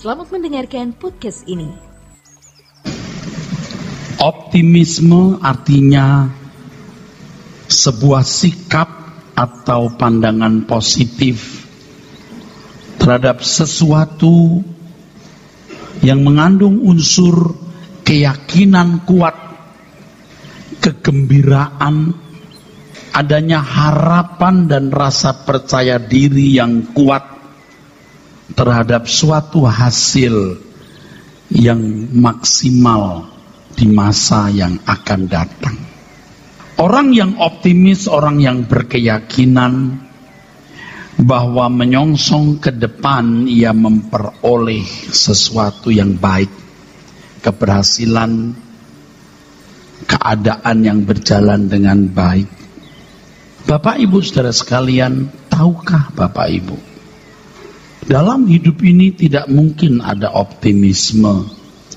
Selamat mendengarkan podcast ini. Optimisme artinya sebuah sikap atau pandangan positif terhadap sesuatu yang mengandung unsur keyakinan kuat, kegembiraan, adanya harapan dan rasa percaya diri yang kuat terhadap suatu hasil yang maksimal di masa yang akan datang. Orang yang optimis, orang yang berkeyakinan bahwa menyongsong ke depan ia memperoleh sesuatu yang baik, keberhasilan, keadaan yang berjalan dengan baik. Bapak Ibu saudara sekalian, tahukah Bapak Ibu, dalam hidup ini tidak mungkin ada optimisme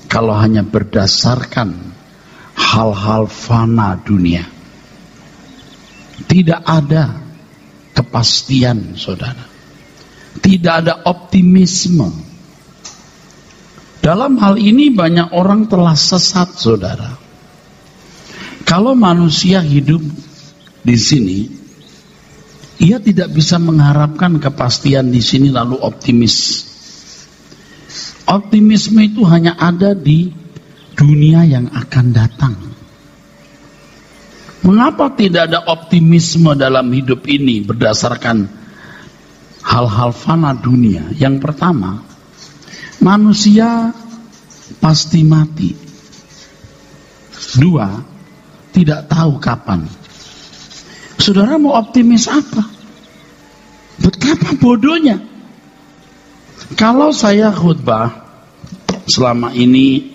kalau hanya berdasarkan hal-hal fana dunia. Tidak ada kepastian, saudara. Tidak ada optimisme. Dalam hal ini banyak orang telah sesat, saudara. Kalau manusia hidup di sini, ia tidak bisa mengharapkan kepastian di sini lalu optimis. Optimisme itu hanya ada di dunia yang akan datang. Mengapa tidak ada optimisme dalam hidup ini berdasarkan hal-hal fana dunia? Yang pertama, manusia pasti mati. Dua, tidak tahu kapan. Saudara mau optimis apa? Betapa bodohnya. Kalau saya khutbah selama ini,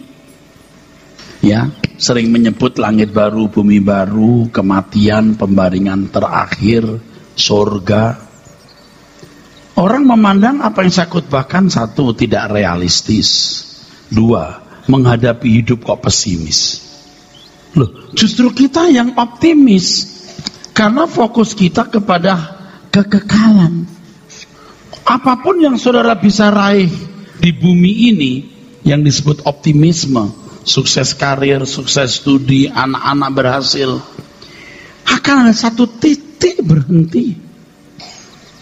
ya, sering menyebut langit baru, bumi baru, kematian, pembaringan terakhir, surga. Orang memandang apa yang saya khutbahkan, satu, tidak realistis. Dua, menghadapi hidup kok pesimis. Loh, justru kita yang optimis. Karena fokus kita kepada kekekalan. Apapun yang saudara bisa raih di bumi ini yang disebut optimisme, sukses karir, sukses studi, anak-anak berhasil, akan ada satu titik berhenti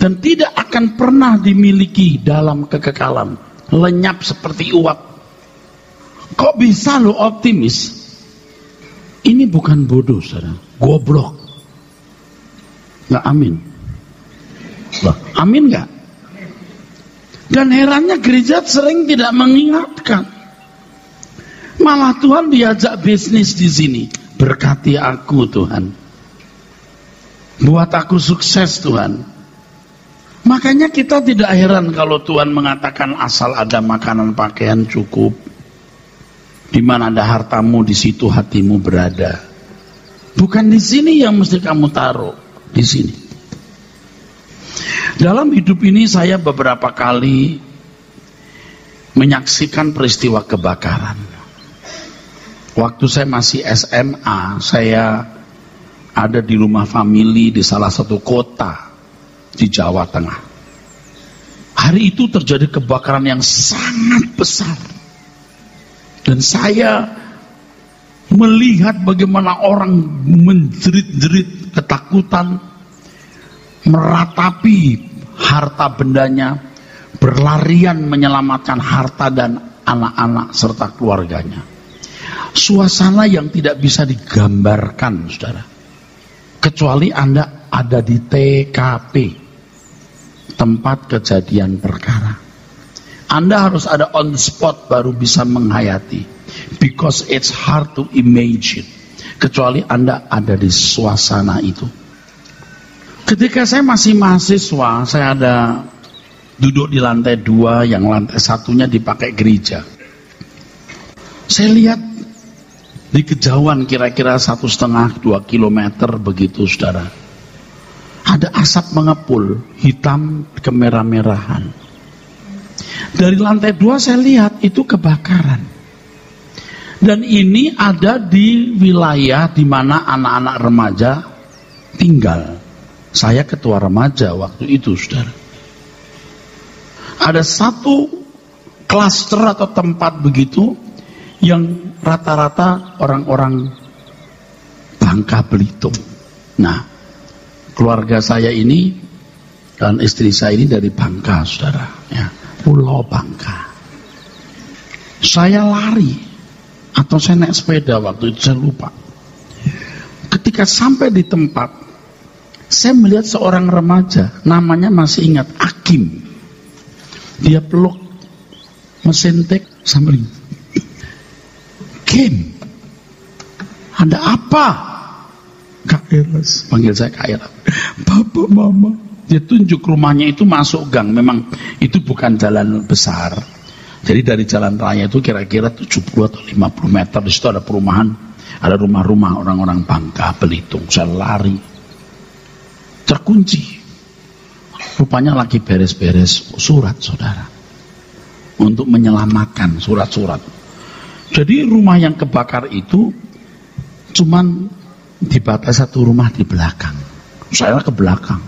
dan tidak akan pernah dimiliki dalam kekekalan, lenyap seperti uap. Kok bisa lo optimis? Ini bukan bodoh, saudara, goblok. Nggak amin. Loh, amin nggak? Dan herannya gereja sering tidak mengingatkan. Malah Tuhan diajak bisnis di sini. Berkati aku Tuhan. Buat aku sukses Tuhan. Makanya kita tidak heran kalau Tuhan mengatakan asal ada makanan pakaian cukup. Di mana ada hartamu di situ hatimu berada. Bukan di sini yang mesti kamu taruh. Di sini. Dalam hidup ini saya beberapa kali menyaksikan peristiwa kebakaran. Waktu saya masih SMA, saya ada di rumah famili di salah satu kota di Jawa Tengah. Hari itu terjadi kebakaran yang sangat besar. Dan saya melihat bagaimana orang menjerit-jerit ketakutan, meratapi harta bendanya, berlarian menyelamatkan harta dan anak-anak serta keluarganya. Suasana yang tidak bisa digambarkan, saudara. Kecuali Anda ada di TKP, tempat kejadian perkara. Anda harus ada on the spot baru bisa menghayati. Because it's hard to imagine. Kecuali Anda ada di suasana itu. Ketika saya masih mahasiswa, saya ada duduk di lantai 2, yang lantai 1-nya dipakai gereja. Saya lihat di kejauhan kira-kira 1,5-2 kilometer begitu, saudara. Ada asap mengepul, hitam kemerah-merahan. Dari lantai 2 saya lihat itu kebakaran. Dan ini ada di wilayah di mana anak-anak remaja tinggal. Saya ketua remaja waktu itu, saudara. Ada satu klaster atau tempat begitu yang rata-rata orang-orang Bangka Belitung. Nah, keluarga saya ini dan istri saya ini dari Bangka, saudara, ya, Pulau Bangka. Saya lari atau saya naik sepeda waktu itu, saya lupa. Ketika sampai di tempat, saya melihat seorang remaja, namanya masih ingat, Akim. Dia peluk mesin tek sambil, Kim, ada apa? Kak Eras, panggil saya Kak Eras. Bapak, Mama. Dia tunjuk rumahnya itu masuk gang. Memang itu bukan jalan besar. Jadi dari jalan raya itu kira-kira 70 atau 50 meter. Di situ ada perumahan, ada rumah-rumah orang-orang Bangka Belitung. Saya lari, terkunci. Rupanya lagi beres-beres surat, saudara, untuk menyelamatkan surat-surat. Jadi rumah yang kebakar itu cuman dibatasi satu rumah di belakang. Saya ke belakang.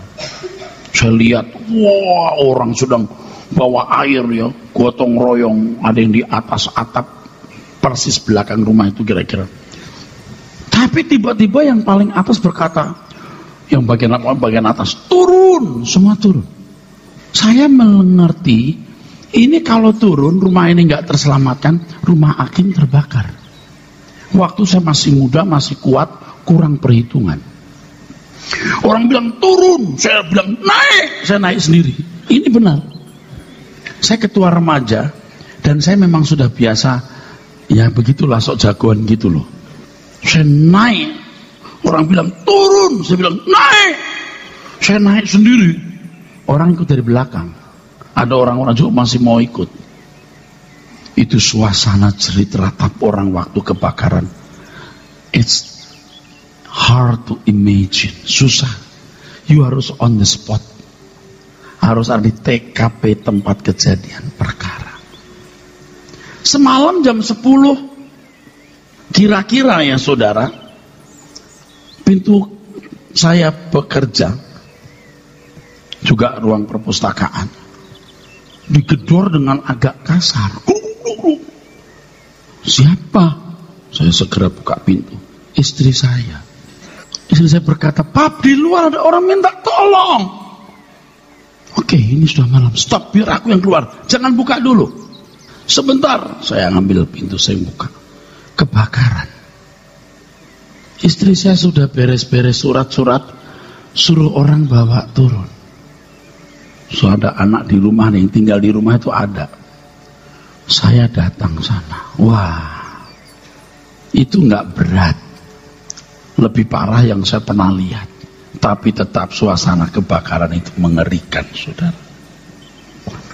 Saya lihat, wah, orang sedang bawa air ya, gotong royong, ada yang di atas atap persis belakang rumah itu kira-kira. Tapi tiba-tiba yang paling atas berkata, yang bagian atas, turun, semua turun. Saya mengerti, ini kalau turun, rumah ini nggak terselamatkan, rumah Akim terbakar. Waktu saya masih muda, masih kuat, kurang perhitungan. Orang bilang turun, saya bilang naik, saya naik sendiri. Ini benar. Saya ketua remaja, dan saya memang sudah biasa, ya begitulah, sok jagoan gitu loh. Saya naik, orang bilang turun, saya bilang naik. Saya naik sendiri, orang ikut dari belakang. Ada orang-orang juga masih mau ikut. Itu suasana jerit ratap orang waktu kebakaran. It's hard to imagine. Susah. You harus on the spot. Harus ada di TKP tempat kejadian perkara. Semalam jam 10 kira-kira ya saudara, pintu saya bekerja, juga ruang perpustakaan, digedor dengan agak kasar. Siapa? Saya segera buka pintu. Istri saya. Istri saya berkata, Pap, di luar ada orang minta tolong. Oke, ini sudah malam. Stop, biar aku yang keluar. Jangan buka dulu. Sebentar, saya ngambil pintu, saya buka. Kebakaran. Istri saya sudah beres-beres surat-surat, suruh orang bawa turun. So ada anak di rumah, yang tinggal di rumah itu ada. Saya datang sana. Wah, itu nggak berat. Lebih parah yang saya pernah lihat. Tapi tetap suasana kebakaran itu mengerikan, saudara.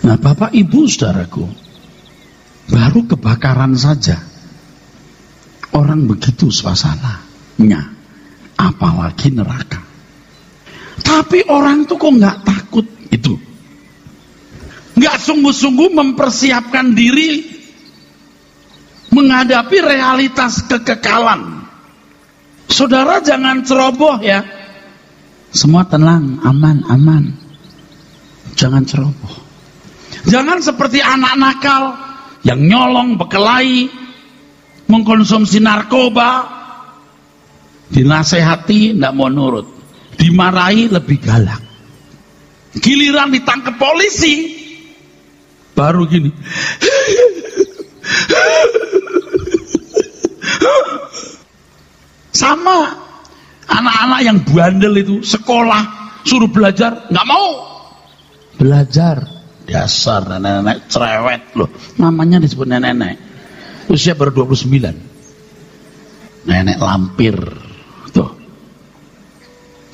Nah, Bapak Ibu saudaraku, baru kebakaran saja orang begitu suasananya, apalagi neraka. Tapi orang tuh kok nggak takut itu, nggak sungguh-sungguh mempersiapkan diri menghadapi realitas kekekalan. Saudara jangan ceroboh ya. Semua tenang, aman, aman. Jangan ceroboh. Jangan seperti anak nakal yang nyolong, berkelahi, mengkonsumsi narkoba, dinasehati, tidak mau nurut, dimarahi lebih galak. Giliran ditangkap polisi, baru gini. Sama anak-anak yang bandel itu, sekolah suruh belajar, nggak mau belajar. Dasar nenek-nenek cerewet loh, namanya disebut nenek-nenek. Usia baru 29, nenek lampir tuh,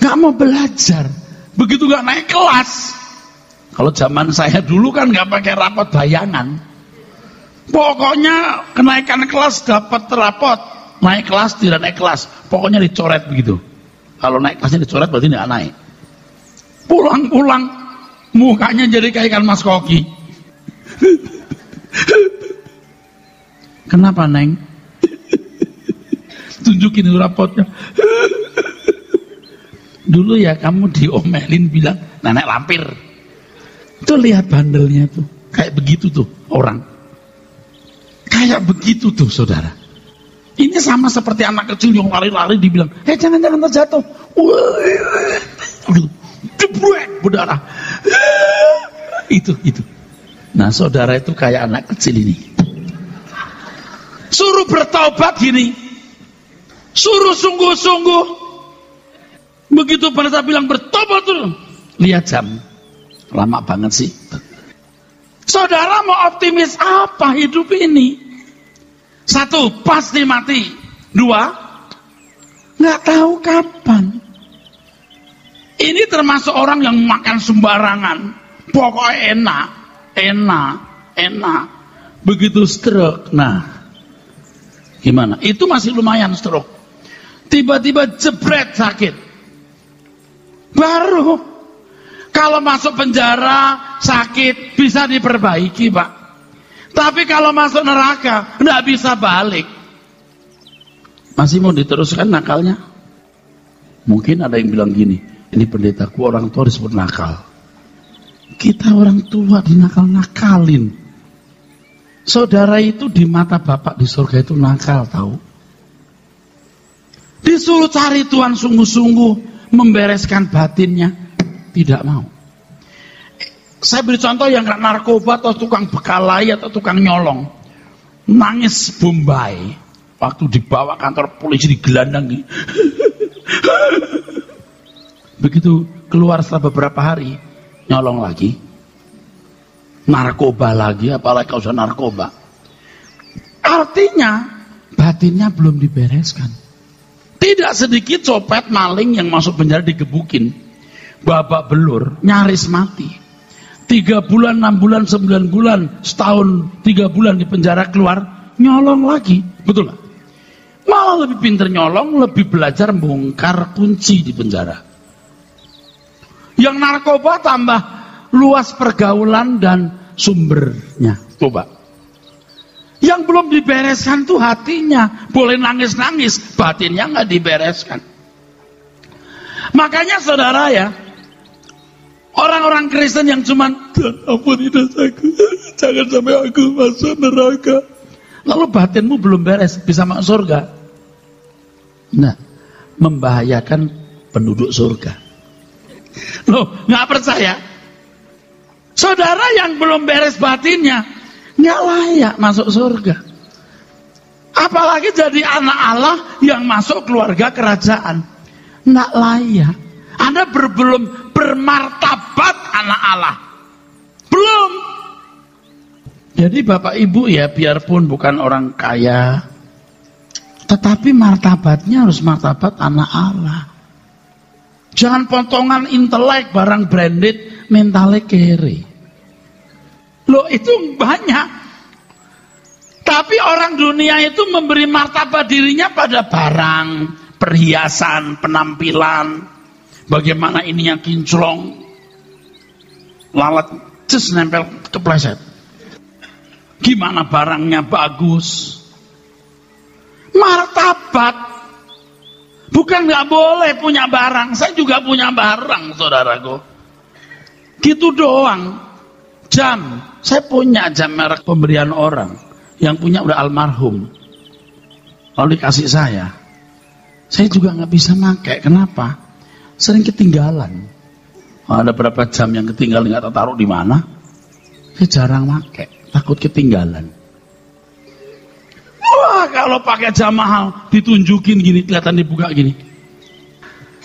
nggak mau belajar. Begitu nggak naik kelas. Kalau zaman saya dulu kan nggak pakai rapot bayangan. Pokoknya kenaikan kelas dapat rapot, naik kelas tidak naik kelas, pokoknya dicoret begitu. Kalau naik kelasnya dicoret berarti nggak naik. Pulang-pulang mukanya jadi kayak ikan mas koki. Kenapa, Neng? Tunjukin itu rapotnya. Dulu ya kamu diomelin bilang nenek lampir. Tuh lihat bandelnya tuh, kayak begitu tuh orang. Kayak begitu tuh saudara. Ini sama seperti anak kecil yang lari-lari dibilang, jangan terjatuh. Jebrek berdarah. Itu. Nah saudara itu kayak anak kecil ini. Suruh bertaubat gini. Suruh sungguh-sungguh. Begitu pendeta bilang bertobat tuh. Lihat jam. Lama banget sih. Saudara mau optimis apa hidup ini? 1, pasti mati. 2, nggak tahu kapan. Ini termasuk orang yang makan sembarangan. Pokoknya enak. Begitu stroke. Nah, gimana? Itu masih lumayan stroke. Tiba-tiba jebret sakit. Baru. Kalau masuk penjara, sakit, bisa diperbaiki, Pak. Tapi kalau masuk neraka, nggak bisa balik. Masih mau diteruskan nakalnya? Mungkin ada yang bilang gini, ini pendetaku orang tua disebut nakal. Kita orang tua dinakal-nakalin. Saudara itu di mata Bapak di surga itu nakal, tahu? Disuruh cari Tuhan sungguh-sungguh, membereskan batinnya. Tidak mau. Saya beri contoh yang gak narkoba atau tukang bekalai atau tukang nyolong. Nangis Bombay. Waktu dibawa kantor polisi digelandang. Begitu keluar setelah beberapa hari, nyolong lagi. Narkoba lagi, apalagi kalau sudah narkoba. Artinya, batinnya belum dibereskan. Tidak sedikit copet maling yang masuk penjara digebukin. Babak belur, nyaris mati. 3 bulan, 6 bulan, 9 bulan, setahun, 3 bulan di penjara keluar, nyolong lagi. Betul gak? Malah lebih pintar nyolong, lebih belajar bongkar kunci di penjara. Yang narkoba tambah luas pergaulan dan sumbernya. Coba. Yang belum dibereskan tuh hatinya. Boleh nangis-nangis, batinnya gak dibereskan. Makanya saudara ya, orang-orang Kristen yang cuman ampuni dosaku, jangan sampai aku masuk neraka. Lalu batinmu belum beres, bisa masuk surga. Nah, membahayakan penduduk surga. Loh, nggak percaya? Saudara yang belum beres batinnya, nggak layak masuk surga. Apalagi jadi anak Allah yang masuk keluarga kerajaan. Nggak layak. Anda belum bermartabat anak Allah. Belum. Jadi Bapak Ibu ya, biarpun bukan orang kaya, tetapi martabatnya harus martabat anak Allah. Jangan potongan intelek barang branded, mentalnya kere. Loh itu banyak. Tapi orang dunia itu memberi martabat dirinya pada barang, perhiasan, penampilan. Bagaimana ininya kinclong, lalat ces nempel kepleset. Gimana barangnya bagus. Martabat. Bukan gak boleh punya barang. Saya juga punya barang, saudaraku. Gitu doang. Jam. Saya punya jam merek pemberian orang. Yang punya udah almarhum. Lalu dikasih saya. Saya juga gak bisa pakai. Kenapa? Sering ketinggalan. Ada berapa jam yang ketinggalan nggak tahu di mana. Saya jarang pakai, takut ketinggalan. Wah, kalau pakai jam mahal ditunjukin gini, kelihatan dibuka gini.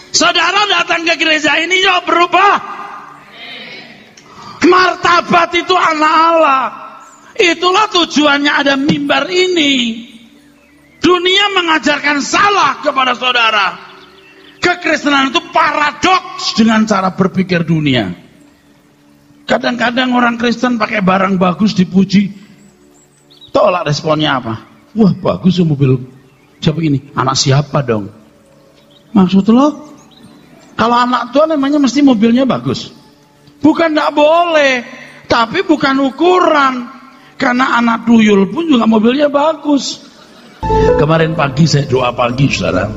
Saudara datang ke gereja ini yuk berubah. Martabat itu anak Allah. Itulah tujuannya ada mimbar ini. Dunia mengajarkan salah kepada saudara. Kekristenan itu paradoks dengan cara berpikir dunia. Kadang-kadang orang Kristen pakai barang bagus dipuji. Tolak responnya apa? Wah bagus mobil. Siapa ini? Anak siapa dong? Maksud lo? Kalau anak tua namanya mesti mobilnya bagus. Bukan gak boleh. Tapi bukan ukuran. Karena anak tuyul pun juga mobilnya bagus. Kemarin pagi saya doa pagi saudara.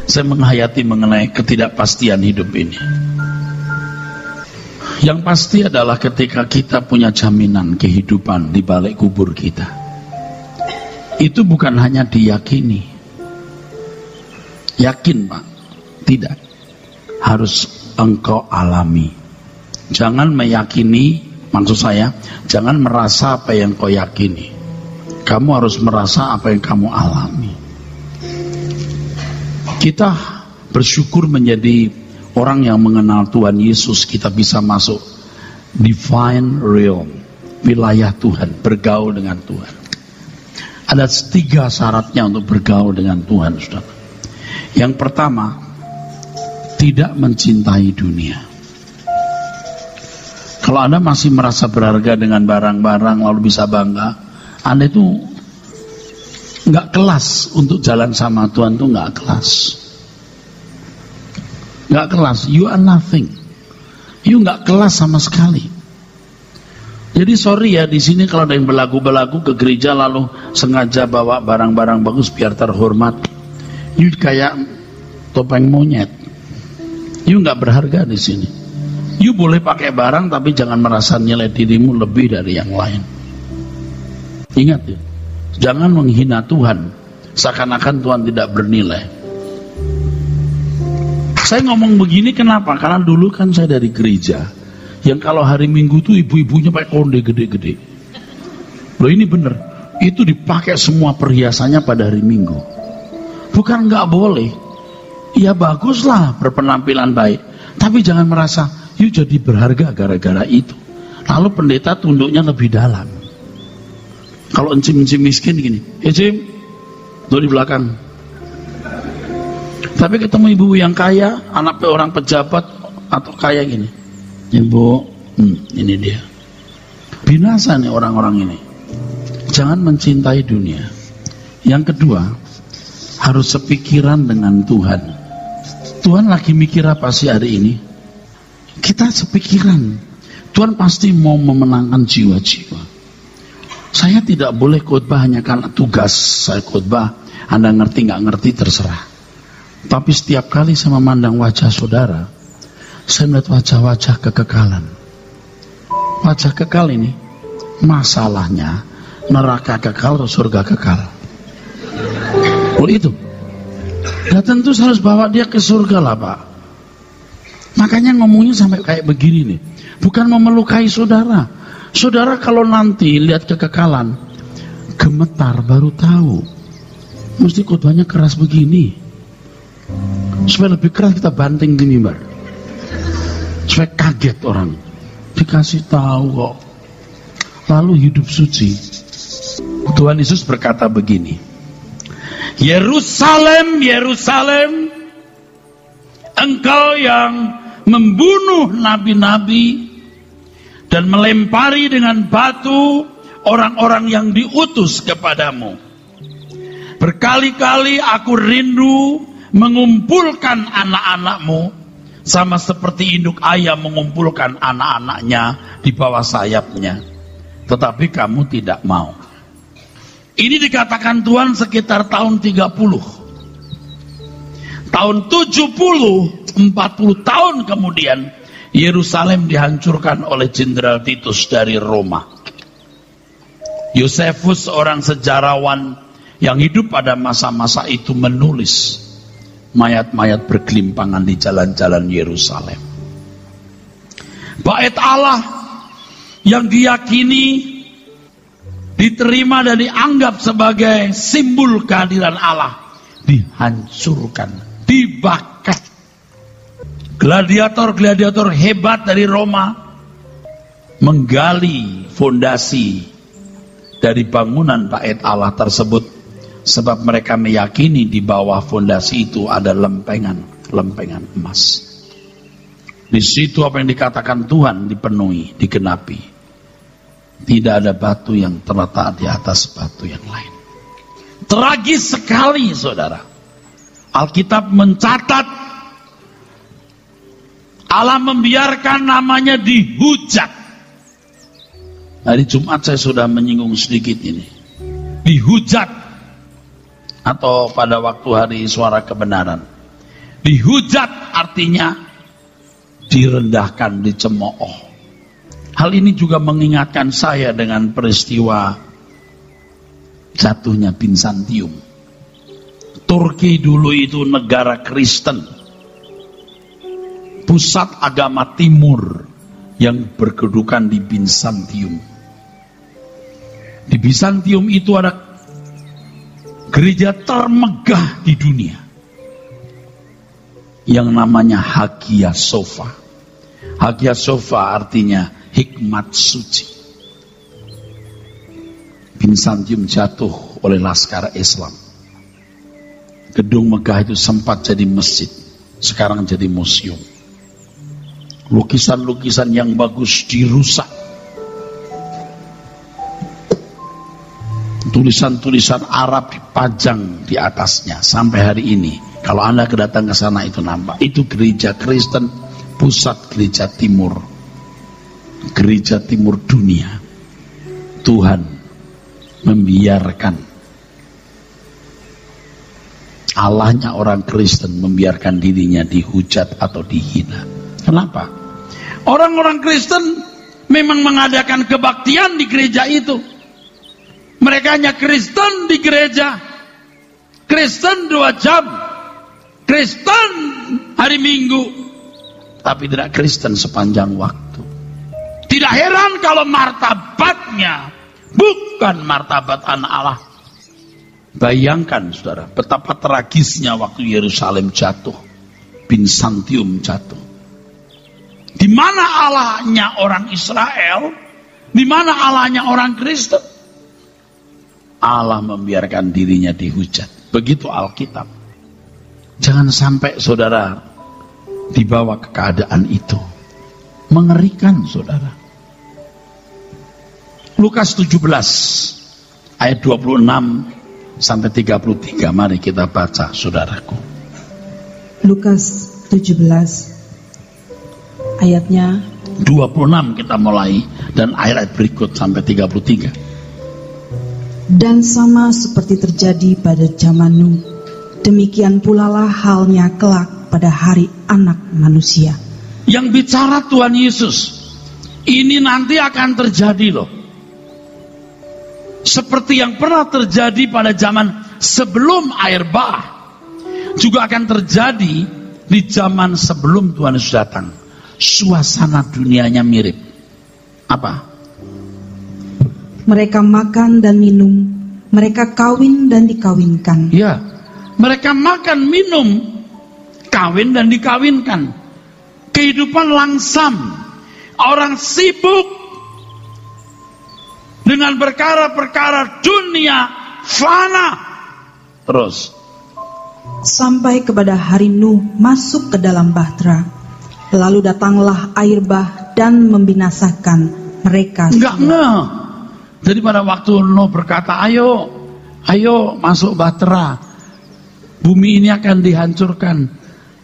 Saya menghayati mengenai ketidakpastian hidup ini. Yang pasti adalah ketika kita punya jaminan kehidupan di balik kubur kita, itu bukan hanya diyakini. Yakin Pak? Tidak. Harus engkau alami. Jangan meyakini, maksud saya, jangan merasa apa yang kau yakini. Kamu harus merasa apa yang kamu alami. Kita bersyukur menjadi orang yang mengenal Tuhan Yesus. Kita bisa masuk divine realm, wilayah Tuhan, bergaul dengan Tuhan. Ada 3 syaratnya untuk bergaul dengan Tuhan, saudara. Yang pertama, tidak mencintai dunia. Kalau Anda masih merasa berharga dengan barang-barang lalu bisa bangga, Anda itu nggak kelas untuk jalan sama Tuhan, itu nggak kelas. Nggak kelas, you are nothing. You nggak kelas sama sekali. Jadi sorry ya, di sini kalau ada yang belagu-belagu ke gereja lalu sengaja bawa barang-barang bagus biar terhormat, you kayak topeng monyet. You nggak berharga di sini. You boleh pakai barang tapi jangan merasa nilai dirimu lebih dari yang lain. Ingat ya, jangan menghina Tuhan seakan-akan Tuhan tidak bernilai. Saya ngomong begini kenapa? Karena dulu kan saya dari gereja yang kalau hari Minggu tuh ibu-ibunya pakai konde gede-gede. Loh ini bener, itu dipakai semua perhiasannya pada hari Minggu. Bukan nggak boleh, ya baguslah berpenampilan baik, tapi jangan merasa you jadi berharga gara-gara itu. Lalu pendeta tunduknya lebih dalam. Kalau encim-encim miskin gini, Cim, tuh di belakang. Tapi ketemu ibu yang kaya, anak orang pejabat atau kaya gini, ibu, ini dia. Binasa nih orang-orang ini. Jangan mencintai dunia. Yang kedua, harus sepikiran dengan Tuhan. Tuhan lagi mikir apa sih hari ini? Kita sepikiran. Tuhan pasti mau memenangkan jiwa-jiwa. Saya tidak boleh khotbah hanya karena tugas saya khotbah. Anda ngerti nggak ngerti terserah. Tapi setiap kali saya memandang wajah saudara, saya melihat wajah-wajah kekekalan. Wajah kekal ini, masalahnya neraka kekal atau surga kekal. Oh itu. Ya tentu harus bawa dia ke surga lah Pak. Makanya ngomongnya sampai kayak begini nih. Bukan mau melukai saudara. Saudara kalau nanti lihat kekekalan, gemetar baru tahu. Mesti khotbahnya keras begini. Supaya lebih keras kita banting di mimbar. Supaya kaget orang. Dikasih tahu kok. Lalu hidup suci. Tuhan Yesus berkata begini. Yerusalem, Yerusalem, engkau yang membunuh nabi-nabi dan melempari dengan batu orang-orang yang diutus kepadamu. Berkali-kali aku rindu mengumpulkan anak-anakmu sama seperti induk ayam mengumpulkan anak-anaknya di bawah sayapnya. Tetapi kamu tidak mau. Ini dikatakan Tuhan sekitar tahun 30. Tahun 70, 40 tahun kemudian Yerusalem dihancurkan oleh Jenderal Titus dari Roma. Yosefus, seorang sejarawan yang hidup pada masa-masa itu, menulis mayat-mayat bergelimpangan di jalan-jalan Yerusalem. Bait Allah yang diyakini, diterima dan dianggap sebagai simbol kehadiran Allah, dihancurkan, dibakar. Gladiator-gladiator hebat dari Roma menggali fondasi dari bangunan bait Allah tersebut, sebab mereka meyakini di bawah fondasi itu ada lempengan emas. Di situ apa yang dikatakan Tuhan dipenuhi, digenapi. Tidak ada batu yang terletak di atas batu yang lain. Tragis sekali saudara. Alkitab mencatat Allah membiarkan namanya dihujat. Hari Jumat saya sudah menyinggung sedikit ini. Dihujat. Atau pada waktu hari suara kebenaran. Dihujat artinya direndahkan, dicemooh. Hal ini juga mengingatkan saya dengan peristiwa jatuhnya Bizantium. Turki dulu itu negara Kristen, pusat agama timur yang berkedudukan di Bizantium. Di Bizantium itu ada gereja termegah di dunia yang namanya Hagia Sophia. Hagia Sophia artinya hikmat suci. Bizantium jatuh oleh laskar Islam. Gedung megah itu sempat jadi masjid, sekarang jadi museum. Lukisan-lukisan yang bagus dirusak. Tulisan-tulisan Arab dipajang di atasnya sampai hari ini. Kalau Anda kedatang ke sana itu nampak. Itu gereja Kristen, pusat gereja timur. Gereja timur dunia. Tuhan membiarkan Allahnya orang Kristen membiarkan dirinya dihujat atau dihina. Kenapa? Orang-orang Kristen memang mengadakan kebaktian di gereja itu. Mereka hanya Kristen di gereja, Kristen 2 jam, Kristen hari Minggu, tapi tidak Kristen sepanjang waktu. Tidak heran kalau martabatnya bukan martabat anak Allah. Bayangkan saudara, betapa tragisnya waktu Yerusalem jatuh, Bizantium jatuh. Di mana Allahnya orang Israel, di mana Allahnya orang Kristen? Allah membiarkan dirinya dihujat. Begitu Alkitab. Jangan sampai saudara dibawa ke keadaan itu. Mengerikan saudara. Lukas 17 ayat 26 sampai 33. Mari kita baca saudaraku. Lukas 17 ayatnya 26 kita mulai dan ayat berikut sampai 33. Dan sama seperti terjadi pada zaman Nuh, demikian pula lah halnya kelak pada hari Anak Manusia. Yang bicara Tuhan Yesus. Ini nanti akan terjadi loh. Seperti yang pernah terjadi pada zaman sebelum air bah, juga akan terjadi di zaman sebelum Tuhan Yesus datang. Suasana dunianya mirip. Apa? Mereka makan dan minum, mereka kawin dan dikawinkan. Ya, mereka makan, minum, kawin dan dikawinkan. Kehidupan langsam. Orang sibuk dengan perkara-perkara dunia fana. Terus sampai kepada hari Nuh masuk ke dalam bahtera, lalu datanglah air bah dan membinasakan mereka. Enggak. Jadi pada waktu Nuh berkata, ayo masuk bahtera, bumi ini akan dihancurkan.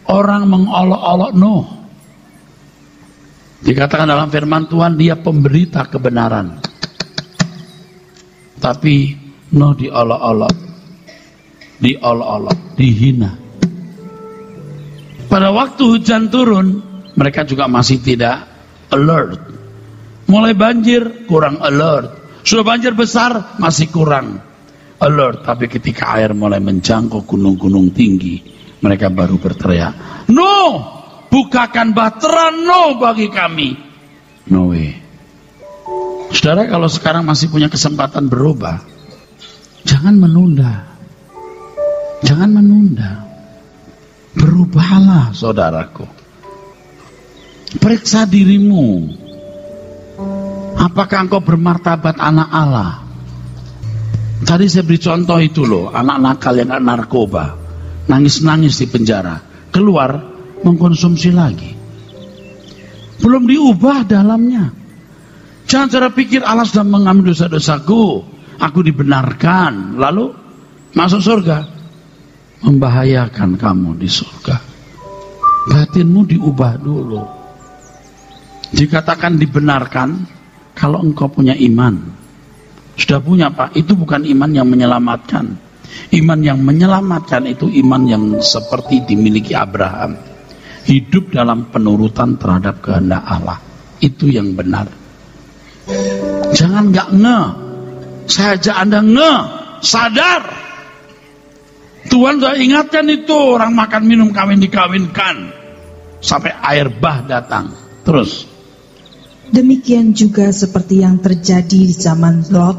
Orang mengolok-olok Nuh. Dikatakan dalam firman Tuhan, dia pemberita kebenaran. Tapi Nuh diolok-olok, dihina. Pada waktu hujan turun, mereka juga masih tidak alert. Mulai banjir, kurang alert. Sudah banjir besar, masih kurang alert. Tapi ketika air mulai menjangkau gunung-gunung tinggi, mereka baru berteriak, Nuh, bukakan bahtera Nuh bagi kami. No way. Saudara, kalau sekarang masih punya kesempatan berubah, jangan menunda. Jangan menunda. Berubahlah saudaraku. Periksa dirimu. Apakah engkau bermartabat anak Allah? Tadi saya beri contoh itu loh, anak nakal yang narkoba, nangis-nangis di penjara, keluar mengkonsumsi lagi. Belum diubah dalamnya. Jangan cara pikir Allah sudah mengambil dosa-dosaku, aku dibenarkan, lalu masuk surga. Membahayakan kamu di surga. Batinmu diubah dulu. Dikatakan dibenarkan kalau engkau punya iman. Sudah punya Pak, itu bukan iman yang menyelamatkan. Iman yang menyelamatkan itu iman yang seperti dimiliki Abraham. Hidup dalam penurutan terhadap kehendak Allah. Itu yang benar. Jangan nggak nge. Saya ajak Anda nge, sadar. Tuhan sudah ingatkan itu, orang makan minum kawin dikawinkan sampai air bah datang. Terus. Demikian juga seperti yang terjadi di zaman Lot.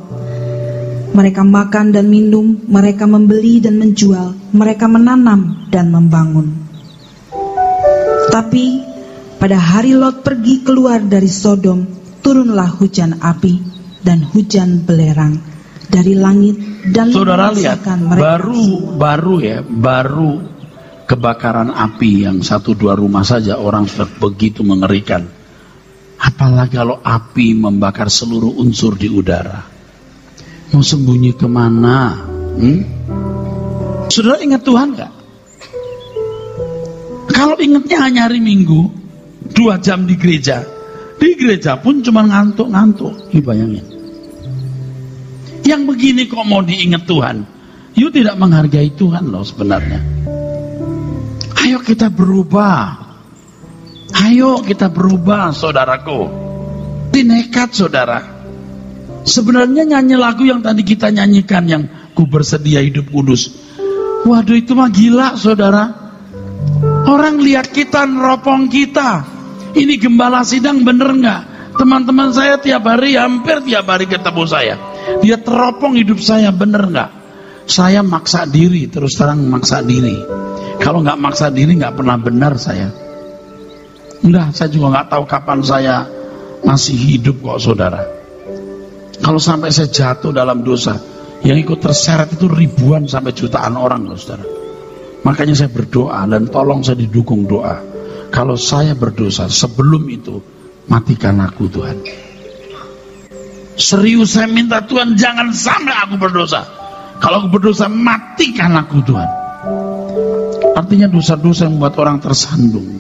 Mereka makan dan minum, mereka membeli dan menjual, mereka menanam dan membangun. Tapi pada hari Lot pergi keluar dari Sodom, turunlah hujan api dan hujan belerang dari langit dan Saudara lihat, baru kebakaran api yang 1-2 rumah saja orang sudah begitu mengerikan. Apalagi kalau api membakar seluruh unsur di udara. Mau sembunyi kemana? Saudara ingat Tuhan gak? Kalau ingatnya hanya hari Minggu 2 jam di gereja pun cuma ngantuk-ngantuk. Bayangin. Yang begini kok mau diingat Tuhan? You tidak menghargai Tuhan loh sebenarnya. Ayo kita berubah. Ayo kita berubah, saudaraku. Nekat, saudara. Sebenarnya nyanyi lagu yang tadi kita nyanyikan, yang ku bersedia hidup kudus. Waduh, itu mah gila, saudara. Orang lihat kita, neropong kita. Ini gembala sidang bener nggak? Teman-teman saya hampir tiap hari ketemu saya. Dia teropong hidup saya, bener nggak? Saya maksa diri, terus terang maksa diri. Kalau nggak maksa diri nggak pernah benar saya. Udah, saya juga nggak tahu kapan saya masih hidup kok, saudara. Kalau sampai saya jatuh dalam dosa, yang ikut terseret itu ribuan sampai jutaan orang loh, saudara. Makanya saya berdoa dan tolong saya didukung doa. Kalau saya berdosa, sebelum itu matikan aku, Tuhan. Serius saya minta, Tuhan, jangan sampai aku berdosa. Kalau aku berdosa, matikan aku, Tuhan. Artinya dosa-dosa yang membuat orang tersandung.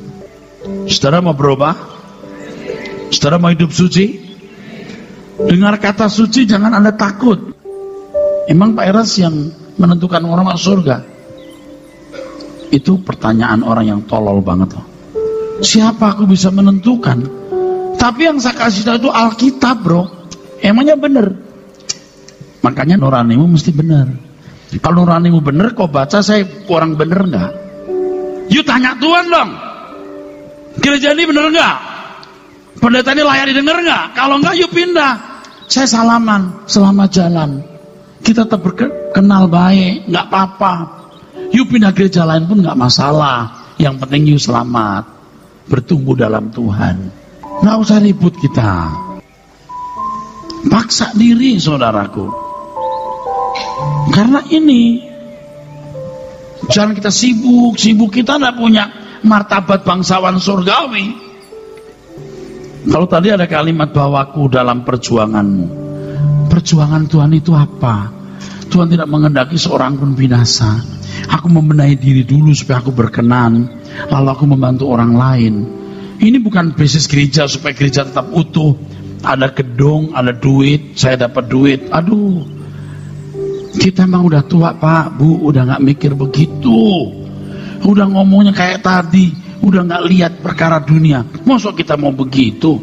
Saudara mau berubah? Saudara mau hidup suci? Dengar kata suci, jangan Anda takut. Emang Pak Eras yang menentukan orang masuk surga? Itu pertanyaan orang yang tolol banget loh. Siapa aku bisa menentukan? Tapi yang saya kasih tahu itu Alkitab, bro. Emangnya benar? Makanya nuranimu mesti benar. Kalau nuranimu benar, kau baca saya kurang benar nggak? Yuk tanya Tuhan dong. Gereja ini benar nggak? Pendeta ini layak didengar nggak? Kalau nggak, yuk pindah. Saya salaman, selamat jalan. Kita tetap kenal baik, nggak apa-apa. Yuk pindah gereja lain pun nggak masalah. Yang penting yuk selamat, bertumbuh dalam Tuhan. Nggak usah ribut kita. Paksa diri, saudaraku. Karena ini, jangan kita sibuk kita nggak punya martabat bangsawan surgawi. Kalau tadi ada kalimat bahwaku dalam perjuanganmu. Perjuangan Tuhan itu apa? Tuhan tidak mengendaki seorang pun binasa. Aku membenahi diri dulu supaya aku berkenan, lalu aku membantu orang lain. Ini bukan basis gereja supaya gereja tetap utuh. Ada gedung, ada duit, saya dapat duit. Aduh, kita emang udah tua, Pak, Bu, udah gak mikir begitu. Udah ngomongnya kayak tadi, udah gak lihat perkara dunia. Masa kita mau begitu?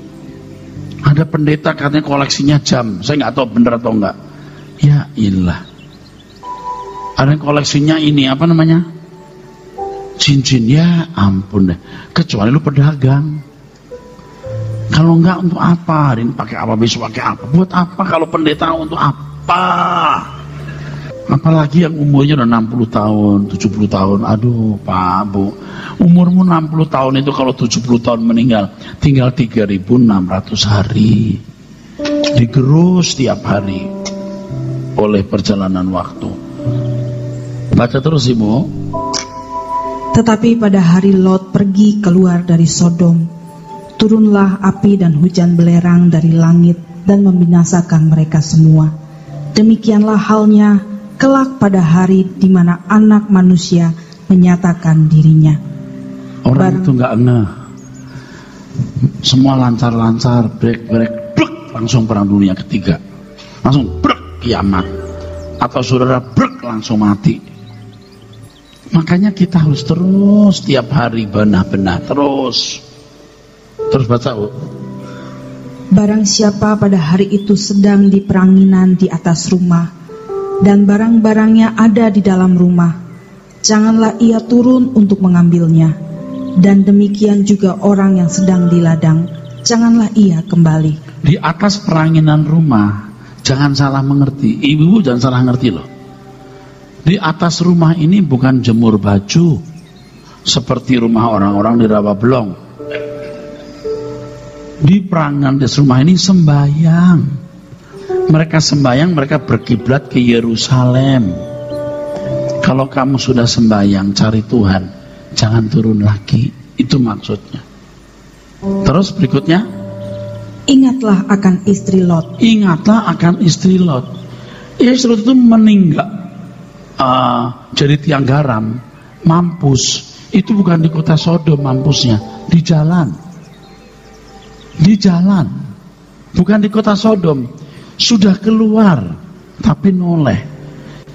Ada pendeta katanya koleksinya jam, saya gak tahu bener atau enggak. Ya ilah. Ada yang koleksinya ini, apa namanya? Cincin, ya ampun deh. Kecuali lu pedagang. Kalau enggak, untuk apa? Hari ini pakai apa, besok pakai apa? Buat apa kalau pendeta, untuk apa? Apalagi yang umurnya udah 60 tahun, 70 tahun. Aduh, Pak, Bu. Umurmu 60 tahun itu kalau 70 tahun meninggal, tinggal 3.600 hari. Digerus tiap hari oleh perjalanan waktu. Baca terus, Ibu. Tetapi pada hari Lot pergi keluar dari Sodom, turunlah api dan hujan belerang dari langit dan membinasakan mereka semua. Demikianlah halnya kelak pada hari di mana Anak Manusia menyatakan dirinya. Orang itu nggak ngeh. Semua lancar-lancar, brek, langsung perang dunia ketiga. Langsung brek, kiamat. Atau saudara brek, langsung mati. Makanya kita harus terus tiap hari benah-benah terus baca, Bu. Barang siapa pada hari itu sedang di peranginan di atas rumah, dan barang-barangnya ada di dalam rumah, janganlah ia turun untuk mengambilnya. Dan demikian juga orang yang sedang di ladang, janganlah ia kembali. Di atas peranginan rumah, jangan salah mengerti. Ibu jangan salah ngerti loh. Di atas rumah ini bukan jemur baju seperti rumah orang-orang di Rawablong. Di peranginan di rumah ini sembahyang. Mereka sembahyang, mereka berkiblat ke Yerusalem. Kalau kamu sudah sembahyang, cari Tuhan, jangan turun lagi. Itu maksudnya. Terus berikutnya, ingatlah akan istri Lot. Ingatlah akan istri Lot. Istri Lot itu meninggal jadi tiang garam, mampus. Itu bukan di kota Sodom mampusnya, di jalan. Di jalan, bukan di kota Sodom. Sudah keluar, tapi noleh.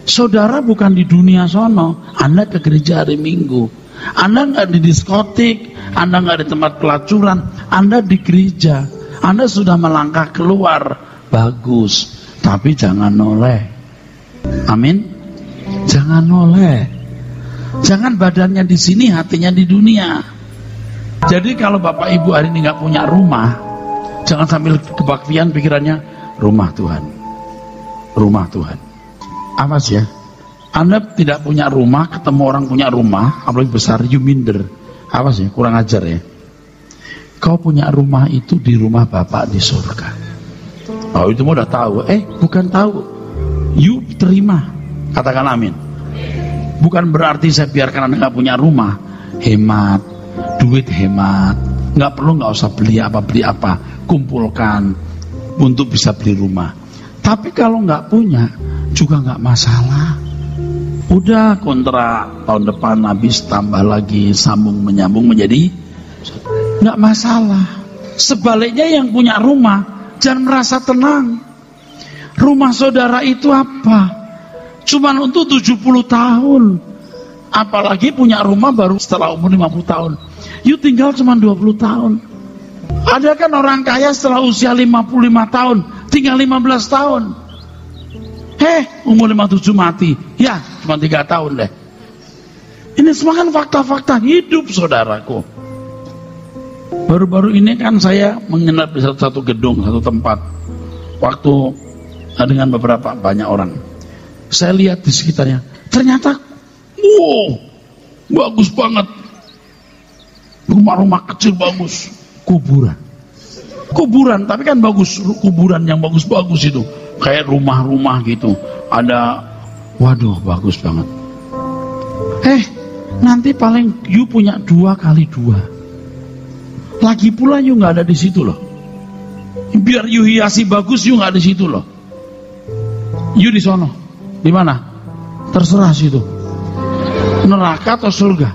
Saudara bukan di dunia sono. Anda ke gereja hari Minggu, Anda nggak di diskotik, Anda nggak di tempat pelacuran, Anda di gereja. Anda sudah melangkah keluar, bagus. Tapi jangan noleh. Amin. Jangan noleh. Jangan badannya di sini, hatinya di dunia. Jadi kalau Bapak Ibu hari ini nggak punya rumah, jangan sambil kebaktian pikirannya rumah Tuhan, rumah Tuhan. Apa sih ya? Anda tidak punya rumah, ketemu orang punya rumah, apalagi besar, you minder. Apa sih? Kurang ajar ya. Kau punya rumah itu di rumah Bapak di surga. Oh itu mau udah tahu? Bukan tahu. You terima. Katakan amin. Bukan berarti saya biarkan Anda nggak punya rumah. Hemat, duit hemat. Nggak perlu, nggak usah beli apa, kumpulkan untuk bisa beli rumah. Tapi kalau nggak punya juga nggak masalah. Udah kontrak tahun depan habis, tambah lagi, sambung menyambung menjadi nggak masalah. Sebaliknya yang punya rumah jangan merasa tenang. Rumah saudara itu apa? Cuman untuk 70 tahun. Apalagi punya rumah baru setelah umur 50 tahun. You tinggal cuma 20 tahun. Ada kan orang kaya setelah usia 55 tahun tinggal 15 tahun. Umur 57 mati. Ya, cuma 3 tahun deh. Ini semua kan fakta-fakta hidup saudaraku. Baru-baru ini kan saya menginap di satu gedung, satu tempat. Waktu dengan banyak orang. Saya lihat di sekitarnya, ternyata wow, bagus banget. Rumah-rumah kecil bagus. Kuburan, tapi kan bagus. Kuburan yang bagus-bagus itu. Kayak rumah-rumah gitu. Ada, waduh bagus banget. Nanti paling you punya 2x2. Lagi pula you gak ada di situ loh. Biar you hiasi bagus, you gak di situ loh. You di sono. Di mana? Terserah situ. Neraka atau surga.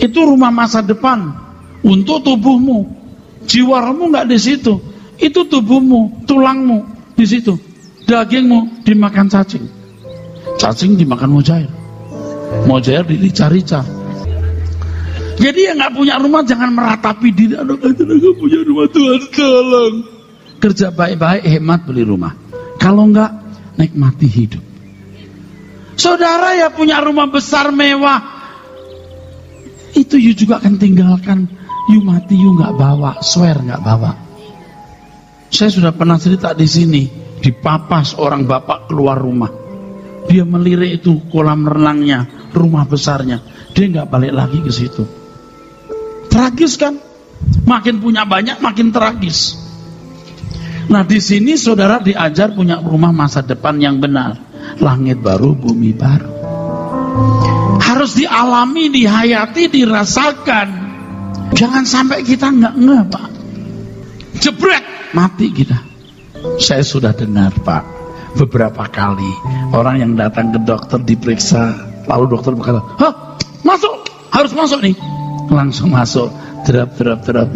Itu rumah masa depan untuk tubuhmu. Jiwamu nggak di situ. Itu tubuhmu, tulangmu di situ. Dagingmu dimakan cacing. Cacing dimakan mujair. Mujair dirica-rica. Jadi yang nggak punya rumah jangan meratapi diri. Aduh, nggak punya rumah, Tuhan tolong. Kerja baik-baik, hemat beli rumah. Kalau nggak, nikmati hidup. Saudara ya punya rumah besar mewah, itu you juga akan tinggalkan. You mati you nggak bawa, swear nggak bawa. Saya sudah pernah cerita di sini, dipapas orang bapak keluar rumah. Dia melirik itu kolam renangnya, rumah besarnya, dia nggak balik lagi ke situ. Tragis kan? Makin punya banyak makin tragis. Nah di sini saudara diajar punya rumah masa depan yang benar. Langit baru, bumi baru. Harus dialami, dihayati, dirasakan. Jangan sampai kita nggak Pak. Jebret, mati kita. Saya sudah dengar Pak, beberapa kali orang yang datang ke dokter diperiksa, lalu dokter berkata, masuk, harus masuk nih. Langsung masuk, drop,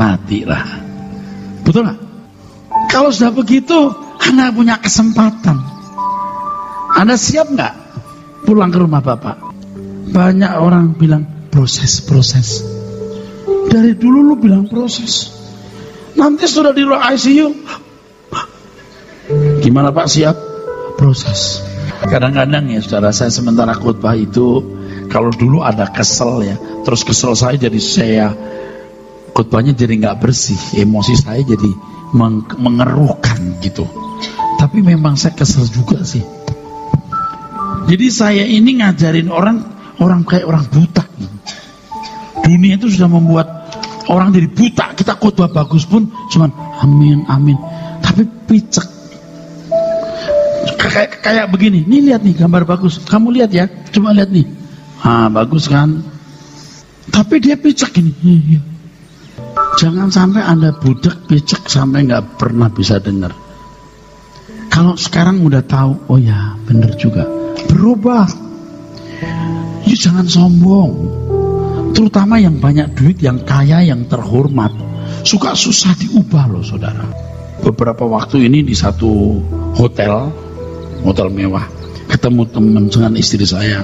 mati lah. Betul nggak? Kalau sudah begitu, Anda punya kesempatan. Anda siap nggak pulang ke rumah Bapak? Banyak orang bilang proses. Dari dulu lu bilang proses. Nanti sudah di ruang ICU. Gimana Pak, siap? Proses. Kadang-kadang ya saudara, saya sementara khotbah itu, kalau dulu ada kesel ya, terus kesel saya jadi saya khotbahnya jadi nggak bersih, emosi saya jadi mengeruhkan gitu. Tapi memang saya kesel juga sih. Jadi saya ini ngajarin orang kayak orang buta. Dunia itu sudah membuat orang jadi buta. Kita khotbah bagus pun cuman amin amin, tapi picek. Kayak begini, nih lihat nih gambar bagus, kamu lihat ya, coba lihat nih, bagus kan, tapi dia picek gini. Jangan sampai Anda budak picek sampai nggak pernah bisa dengar. Kalau sekarang udah tahu, oh ya bener juga, berubah. You jangan sombong, terutama yang banyak duit, yang kaya, yang terhormat, suka susah diubah loh saudara. Beberapa waktu ini di satu hotel mewah, ketemu teman dengan istri saya,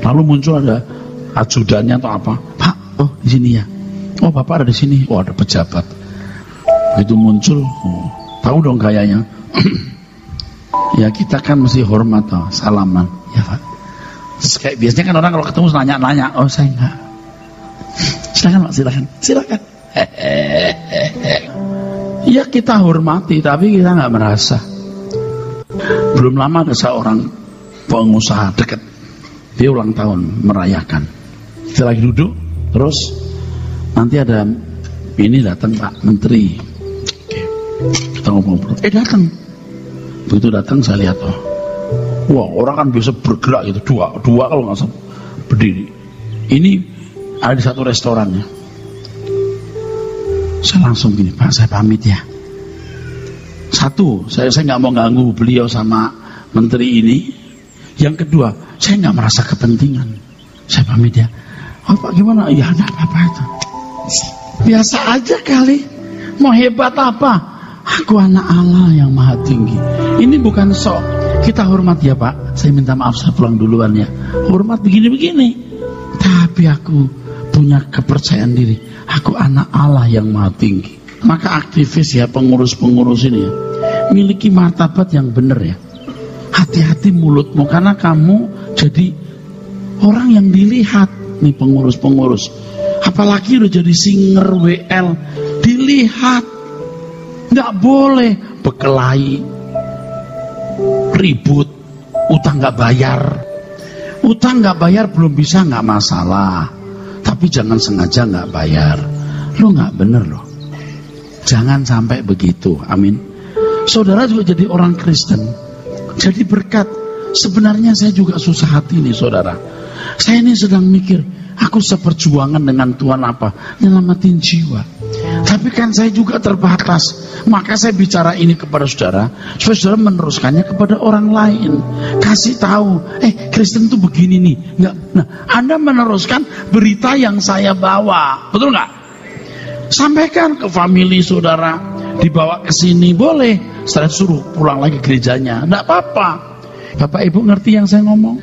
lalu muncul ada ajudannya atau apa, Pak, oh di sini ya, oh Bapak ada di sini, oh ada pejabat. Begitu muncul, oh, tahu dong gayanya. Ya kita kan mesti hormat, oh, salaman, ya Pak. Terus kayak biasanya kan orang kalau ketemu nanya-nanya, oh saya enggak. Silakan Pak, silakan. Ya kita hormati, tapi kita nggak merasa. Belum lama ada seorang pengusaha dekat, dia ulang tahun merayakan. Kita lagi duduk, terus nanti ada ini datang Pak Menteri. Oke, kita ngobrol. Datang. Begitu datang saya lihat, oh, wah orang kan biasa bergerak gitu, dua kalau nggak salah berdiri. Ini ada di satu restorannya. Saya langsung gini, Pak saya pamit ya. Satu, saya nggak mau ganggu beliau sama menteri ini. Yang kedua, saya nggak merasa kepentingan. Saya pamit ya. Oh Pak gimana? Ya ada apa-apa itu. Biasa aja kali. Mau hebat apa? Aku anak Allah yang maha tinggi. Ini bukan sok. Kita hormat ya Pak. Saya minta maaf saya pulang duluan ya. Hormat begini-begini. Tapi aku punya kepercayaan diri. Aku anak Allah yang maha tinggi. Maka aktivis ya, pengurus-pengurus ini ya, miliki martabat yang benar ya. Hati-hati mulutmu, karena kamu jadi orang yang dilihat nih pengurus-pengurus. Apalagi udah jadi singer WL, dilihat. Nggak boleh berkelahi, ribut, utang nggak bayar. Utang nggak bayar belum bisa nggak masalah, tapi jangan sengaja nggak bayar. Lo nggak bener loh. Jangan sampai begitu, amin. Saudara juga jadi orang Kristen, jadi berkat. Sebenarnya saya juga susah hati nih saudara. Saya ini sedang mikir, aku seperjuangan dengan Tuhan apa? Nyelamatin jiwa. Tapi kan saya juga terbatas. Maka saya bicara ini kepada saudara, supaya saudara meneruskannya kepada orang lain. Kasih tahu, Kristen tuh begini nih. Nggak, nah, Anda meneruskan berita yang saya bawa, betul nggak? Sampaikan ke family saudara, dibawa ke sini boleh. Setelah suruh pulang lagi gerejanya, enggak apa-apa. Bapak Ibu ngerti yang saya ngomong?